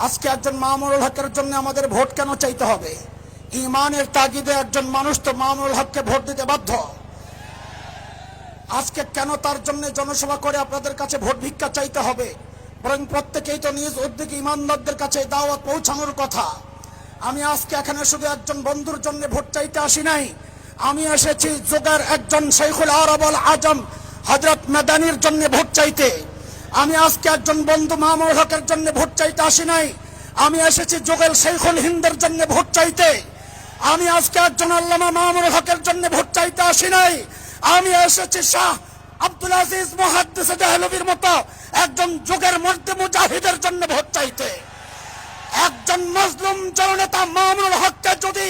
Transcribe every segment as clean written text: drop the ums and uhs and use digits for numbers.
আজকে একজন মামুনুল হকের জন্য আমাদের ভোট কেন চাইতে হবে? ইমানের তাগিদে একজন মানুষ তো মামুনুল হককে ভোট দিতে বাধ্য। আজকে কেন তার জন্য জনসভা করে আপনাদের কাছে ভোট ভিক্ষা চাইতে হবে? বরং প্রত্যেকেই তো নিজ উদ্যোগে ইমানদারদের কাছে দাওয়াত পৌঁছানোর কথা। আমি আজকে এখানে শুধু একজন বন্ধুর জন্য ভোট চাইতে আসি নাই, আমি এসেছি যুগের একজন শাইখুল আরব আল আজম হযরত মাদানির জন্য ভোট চাইতে। আমি আজকে একজন বন্ধু মামুনুল হকের জন্য ভোট চাইতে আসি নাই, আমি এসেছি যুগের শাইখুল হিন্দের জন্য ভোট চাইতে। আমি আজকে একজন আল্লামা মামুনুল হকের জন্য ভোট চাইতে আসি নাই, আমি এসেছি শাহ আব্দুল আজিজ মুহাদ্দিস দেহলভির মতো একজন যুগের মধ্যে মুজাহিদের জন্য ভোট চাইতে। একজন মজলুম জননেতা মামুনুল হককে যদি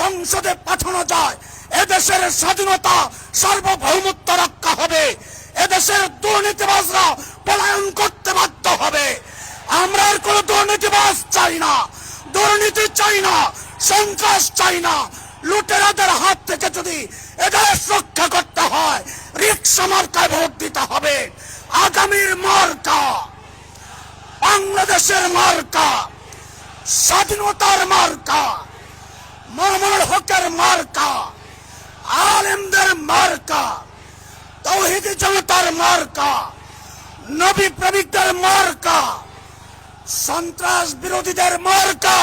সংসদে পাঠানো যায়, এদেশের স্বাধীনতা সার্বভৌমত্ব রক্ষা হবে, এদেশের দুর্নীতিবাজরা পলায়ন করতে বাধ্য হবে। আমরা আর কোনো দুর্নীতিবাজ চাই না, দুর্নীতি চাই না, সন্ত্রাস চাই না। লুটেরাদের হাত থেকে যদি এদেশ রক্ষা করতে হয়, রিকশা মার্কায় ভোট দিতে হবে। আগামীর মার্কা বাংলাদেশের মার্কা, স্বাধীনতার মার্কা, মামুনুল হকের মার্কা, আলেমদের মার্কা, তাওহীদি জনতার মার্কা, নবী প্রেমিকদের মার্কা, সন্ত্রাস বিরোধীদের মার্কা,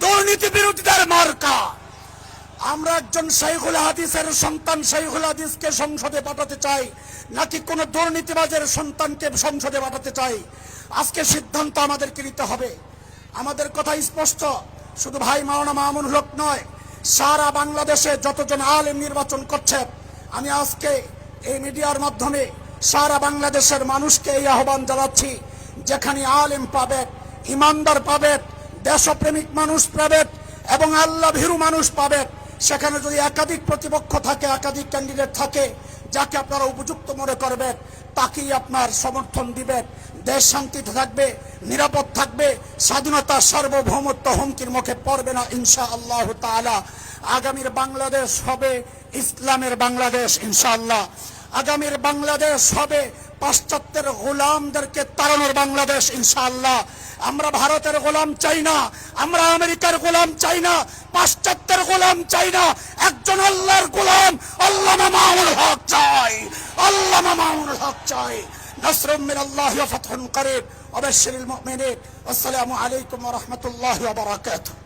দুর্নীতি বিরোধীদের মার্কা। আমরা একজন শাইখুল হাদিসের সন্তান শাইখুল হাদিসকে সংসদে পাঠাতে চাই, নাকি কোন দুর্নীতিবাজের সন্তানকে সংসদে পাঠাতে চাই? আজকে সিদ্ধান্ত আমাদেরকে নিতে হবে। আমাদের কথা স্পষ্ট, শুধু ভাই মাওলানা মামুনুল হক নয়, সারা বাংলাদেশে যতজন আলেম নির্বাচন করছে, আমি আজকে এই মিডিয়ার মাধ্যমে সারা বাংলাদেশের মানুষকে এই আহ্বান জানাচ্ছি, যেখানে আলেম পাবেন, ইমানদার পাবেন, দেশপ্রেমিক মানুষ পাবেন এবং আল্লাহ ভীরু মানুষ পাবেন, সেখানে যদি একাধিক প্রতিপক্ষ থাকে, একাধিক ক্যান্ডিডেট থাকে, যাকে আপনারা উপযুক্ত মনে করবেন তাকেই আপনার সমর্থন দিবেন। দেশ শান্তিতে থাকবে, নিরাপদ থাকবে, স্বাধীনতা সার্বভৌমত্ব হুমকির মুখে পড়বে না ইনশাআল্লাহ তাআলা। আগামীর বাংলাদেশ হবে ইসলামের বাংলাদেশ ইনশাআল্লাহ। আগামীর বাংলাদেশ হবে পাশ্চাত্যের গোলামদেরকে তাড়ানোর বাংলাদেশ ইনশাআল্লাহ। আমরা ভারতের গোলাম চাই না, আমরা আমেরিকার গোলাম চাই না, পাশ্চাত্যের গোলাম চাই না, একজন আল্লাহর গোলাম আল্লামা মামুনুল হক চাই, আল্লামা মামুনুল হক চাই। নাসরুম মিনাল্লাহি ওয়া ফাতহুন করিব ওয়া বাশশিরিল মুমিনিন। আসসালামু আলাইকুম ওয়া রাহমাতুল্লাহি ওয়া বারাকাতুহু।